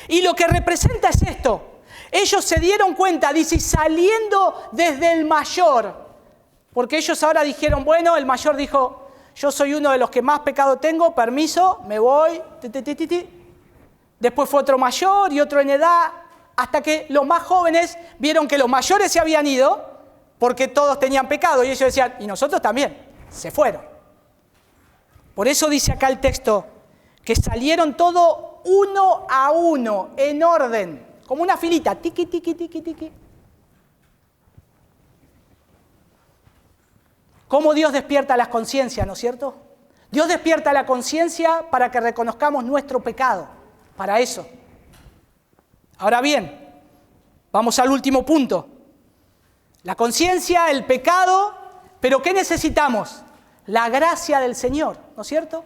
Y lo que representa es esto. Ellos se dieron cuenta, dice, saliendo desde el mayor. Porque ellos ahora dijeron, bueno, el mayor dijo, yo soy uno de los que más pecado tengo, permiso, me voy. Después fue otro mayor y otro en edad, hasta que los más jóvenes vieron que los mayores se habían ido porque todos tenían pecado. Y ellos decían, y nosotros también, se fueron. Por eso dice acá el texto, que salieron todos uno a uno, en orden, como una filita, tiqui, tiqui, tiqui, tiqui. ¿Cómo Dios despierta las conciencias, no es cierto? Dios despierta la conciencia para que reconozcamos nuestro pecado, para eso. Ahora bien, vamos al último punto. La conciencia, el pecado, pero ¿qué necesitamos? La gracia del Señor, ¿no es cierto?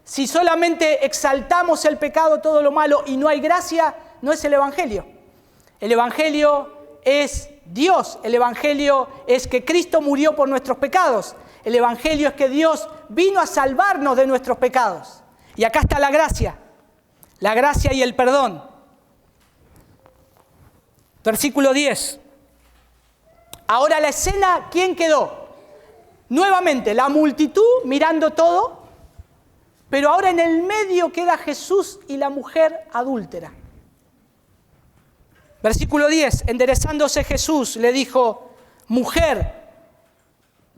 Si solamente exaltamos el pecado, todo lo malo, y no hay gracia, no es el Evangelio. El Evangelio es Dios. El Evangelio es que Cristo murió por nuestros pecados. El Evangelio es que Dios vino a salvarnos de nuestros pecados. Y acá está la gracia y el perdón. Versículo 10. Ahora la escena, ¿quién quedó? Nuevamente, la multitud mirando todo, pero ahora en el medio queda Jesús y la mujer adúltera. Versículo 10, enderezándose Jesús le dijo, mujer,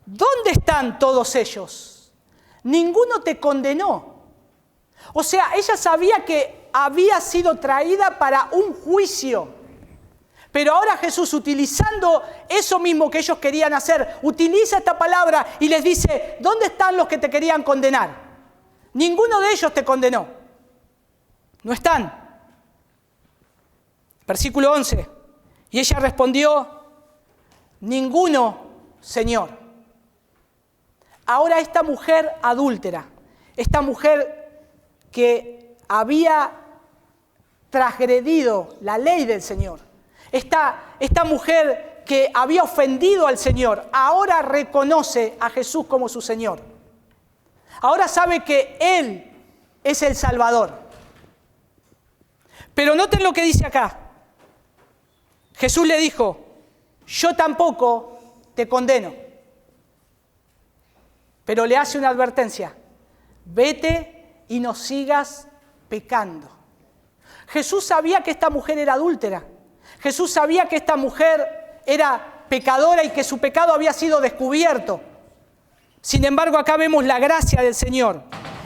¿dónde están todos ellos? Ninguno te condenó. O sea, ella sabía que había sido traída para un juicio. Pero ahora Jesús, utilizando eso mismo que ellos querían hacer, utiliza esta palabra y les dice, ¿dónde están los que te querían condenar? Ninguno de ellos te condenó. No están. Versículo 11. Y ella respondió, ninguno, Señor. Ahora esta mujer adúltera, esta mujer que había transgredido la ley del Señor, esta mujer que había ofendido al Señor, ahora reconoce a Jesús como su Señor. Ahora sabe que Él es el Salvador. Pero noten lo que dice acá. Jesús le dijo, yo tampoco te condeno. Pero le hace una advertencia. Vete y no sigas pecando. Jesús sabía que esta mujer era adúltera. Jesús sabía que esta mujer era pecadora y que su pecado había sido descubierto. Sin embargo, acá vemos la gracia del Señor.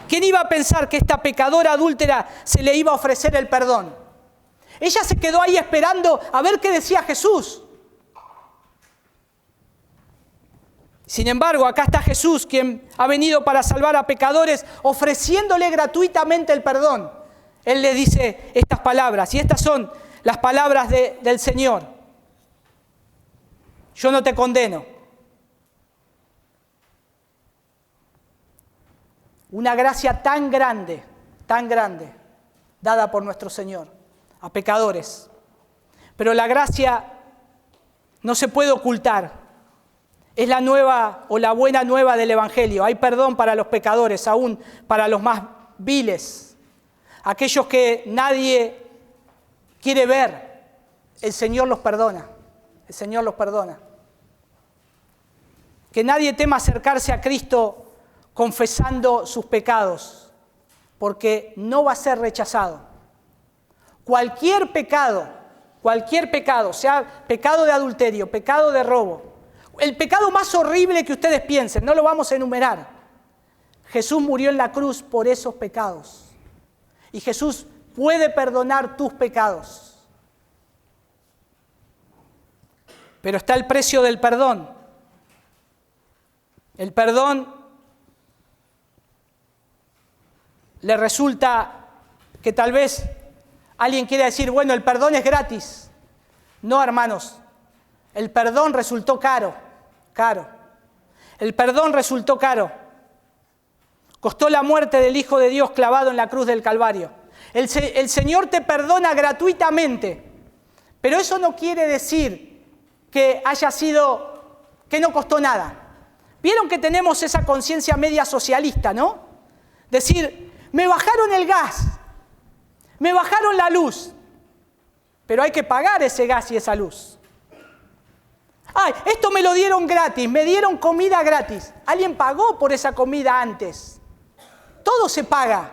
¿Quién iba a pensar que esta pecadora adúltera se le iba a ofrecer el perdón? Ella se quedó ahí esperando a ver qué decía Jesús. Sin embargo, acá está Jesús, quien ha venido para salvar a pecadores, ofreciéndole gratuitamente el perdón. Él le dice estas palabras, y estas son las palabras del Señor. Yo no te condeno. Una gracia tan grande, dada por nuestro Señor a pecadores. Pero la gracia no se puede ocultar. Es la nueva o la buena nueva del Evangelio. Hay perdón para los pecadores, aún para los más viles. Aquellos que nadie quiere ver, el Señor los perdona. El Señor los perdona. Que nadie tema acercarse a Cristo confesando sus pecados, porque no va a ser rechazado. Cualquier pecado, sea pecado de adulterio, pecado de robo, el pecado más horrible que ustedes piensen, no lo vamos a enumerar. Jesús murió en la cruz por esos pecados. Y Jesús puede perdonar tus pecados. Pero está el precio del perdón. El perdón le resulta que tal vez alguien quiere decir, bueno, el perdón es gratis. No, hermanos, el perdón resultó caro. El perdón resultó caro. Costó la muerte del Hijo de Dios clavado en la cruz del Calvario. El Señor te perdona gratuitamente, pero eso no quiere decir que no costó nada. Vieron que tenemos esa conciencia media socialista, ¿no? Decir, me bajaron el gas, me bajaron la luz, pero hay que pagar ese gas y esa luz. Ay, esto me lo dieron gratis, me dieron comida gratis. Alguien pagó por esa comida antes. Todo se paga.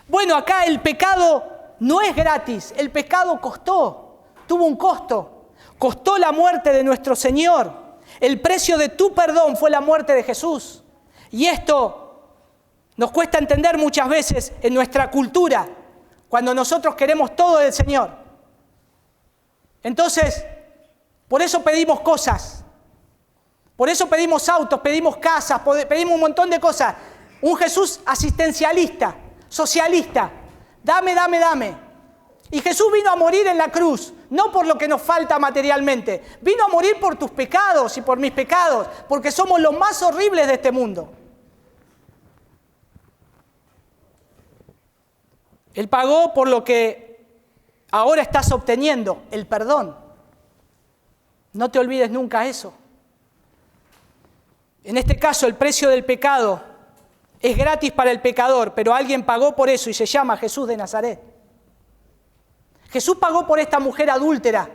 Bueno, acá el pecado no es gratis, el pecado costó, tuvo un costo. Costó la muerte de nuestro Señor. El precio de tu perdón fue la muerte de Jesús. Y esto Nos cuesta entender muchas veces en nuestra cultura, cuando nosotros queremos todo del Señor. Entonces, por eso pedimos cosas. Por eso pedimos autos, pedimos casas, pedimos un montón de cosas. Un Jesús asistencialista, socialista. Dame, dame, dame. Y Jesús vino a morir en la cruz, no por lo que nos falta materialmente. Vino a morir por tus pecados y por mis pecados, porque somos los más horribles de este mundo. Él pagó por lo que ahora estás obteniendo, el perdón. No te olvides nunca eso. En este caso, el precio del pecado es gratis para el pecador, pero alguien pagó por eso y se llama Jesús de Nazaret. Jesús pagó por esta mujer adúltera.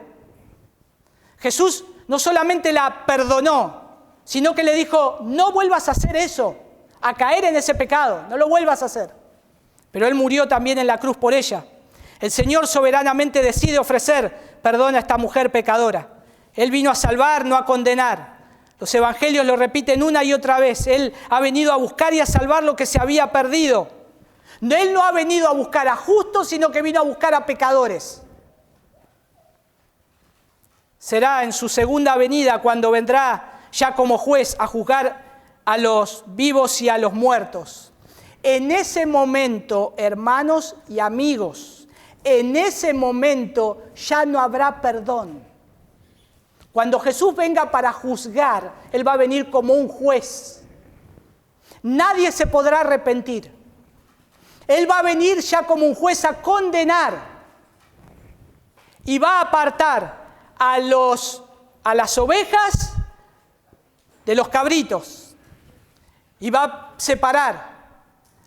Jesús no solamente la perdonó, sino que le dijo, no vuelvas a hacer eso, a caer en ese pecado, no lo vuelvas a hacer. Pero Él murió también en la cruz por ella. El Señor soberanamente decide ofrecer perdón a esta mujer pecadora. Él vino a salvar, no a condenar. Los evangelios lo repiten una y otra vez. Él ha venido a buscar y a salvar lo que se había perdido. Él no ha venido a buscar a justos, sino que vino a buscar a pecadores. Será en su segunda venida cuando vendrá ya como juez a juzgar a los vivos y a los muertos. En ese momento, hermanos y amigos, en ese momento ya no habrá perdón. Cuando Jesús venga para juzgar, Él va a venir como un juez. Nadie se podrá arrepentir. Él va a venir ya como un juez a condenar. Y va a apartar a las ovejas de los cabritos. Y va a separar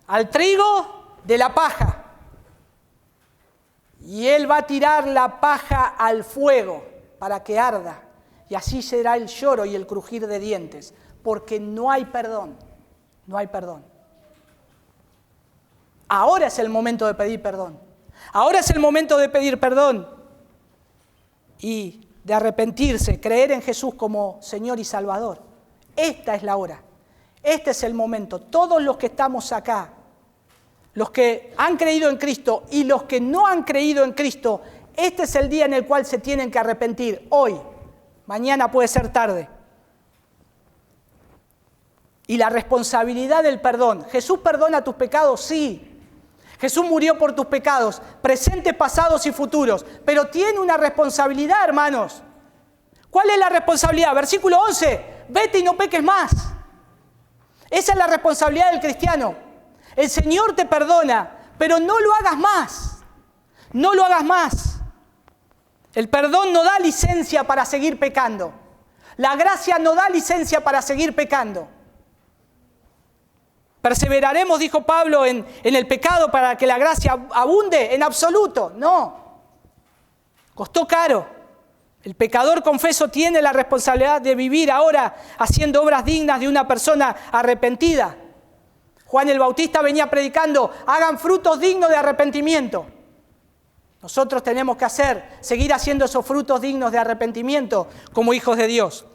al trigo de la paja. Y Él va a tirar la paja al fuego para que arda. Y así será el lloro y el crujir de dientes, porque no hay perdón, no hay perdón. Ahora es el momento de pedir perdón. Ahora es el momento de pedir perdón y de arrepentirse, creer en Jesús como Señor y Salvador. Esta es la hora, este es el momento. Todos los que estamos acá, los que han creído en Cristo y los que no han creído en Cristo, este es el día en el cual se tienen que arrepentir, hoy. Mañana puede ser tarde. Y la responsabilidad del perdón. ¿Jesús perdona tus pecados? Sí. Jesús murió por tus pecados, presentes, pasados y futuros. Pero tiene una responsabilidad, hermanos. ¿Cuál es la responsabilidad? Versículo 11. Vete y no peques más. Esa es la responsabilidad del cristiano. El Señor te perdona, pero no lo hagas más. No lo hagas más. El perdón no da licencia para seguir pecando. La gracia no da licencia para seguir pecando. ¿Perseveraremos, dijo Pablo, en el pecado para que la gracia abunde? En absoluto, no. Costó caro. El pecador confeso tiene la responsabilidad de vivir ahora haciendo obras dignas de una persona arrepentida. Juan el Bautista venía predicando, hagan frutos dignos de arrepentimiento. Nosotros tenemos que seguir haciendo esos frutos dignos de arrepentimiento como hijos de Dios.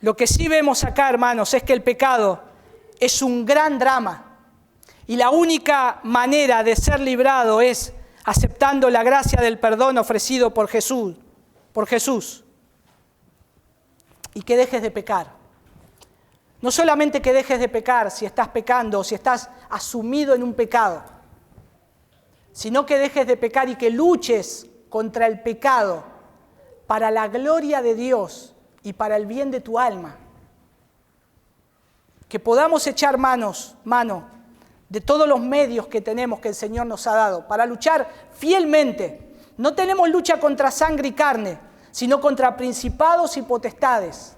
Lo que sí vemos acá, hermanos, es que el pecado es un gran drama. Y la única manera de ser librado es aceptando la gracia del perdón ofrecido por Jesús. Y que dejes de pecar. No solamente que dejes de pecar si estás pecando o si estás asumido en un pecado, sino que dejes de pecar y que luches contra el pecado para la gloria de Dios y para el bien de tu alma. Que podamos echar mano de todos los medios que tenemos que el Señor nos ha dado para luchar fielmente. No tenemos lucha contra sangre y carne, sino contra principados y potestades,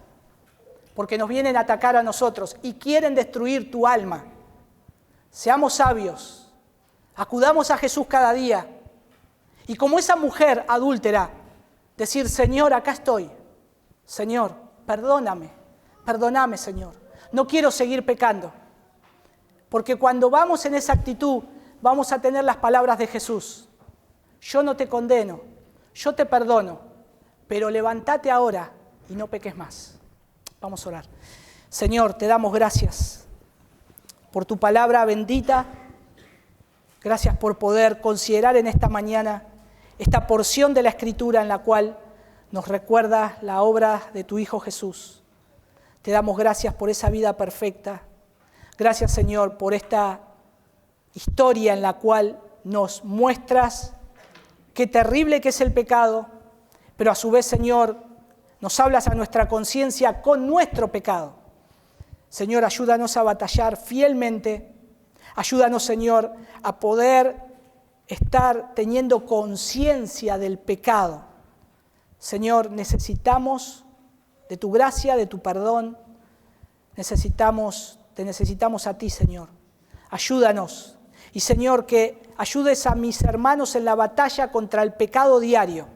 porque nos vienen a atacar a nosotros y quieren destruir tu alma. Seamos sabios. Acudamos a Jesús cada día y como esa mujer adúltera, decir, Señor, acá estoy. Señor, perdóname, Señor. No quiero seguir pecando. Porque cuando vamos en esa actitud, vamos a tener las palabras de Jesús. Yo no te condeno, yo te perdono, pero levántate ahora y no peques más. Vamos a orar. Señor, te damos gracias por tu palabra bendita. Gracias por poder considerar en esta mañana esta porción de la Escritura en la cual nos recuerda la obra de tu Hijo Jesús. Te damos gracias por esa vida perfecta. Gracias, Señor, por esta historia en la cual nos muestras qué terrible que es el pecado, pero a su vez, Señor, nos hablas a nuestra conciencia con nuestro pecado. Señor, ayúdanos a batallar fielmente. Ayúdanos, Señor, a poder estar teniendo conciencia del pecado. Señor, necesitamos de tu gracia, de tu perdón. Te necesitamos a ti, Señor. Ayúdanos. Y, Señor, que ayudes a mis hermanos en la batalla contra el pecado diario.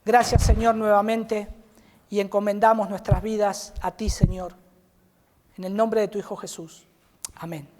Gracias, Señor, nuevamente. Y encomendamos nuestras vidas a ti, Señor. En el nombre de tu Hijo Jesús. Amén.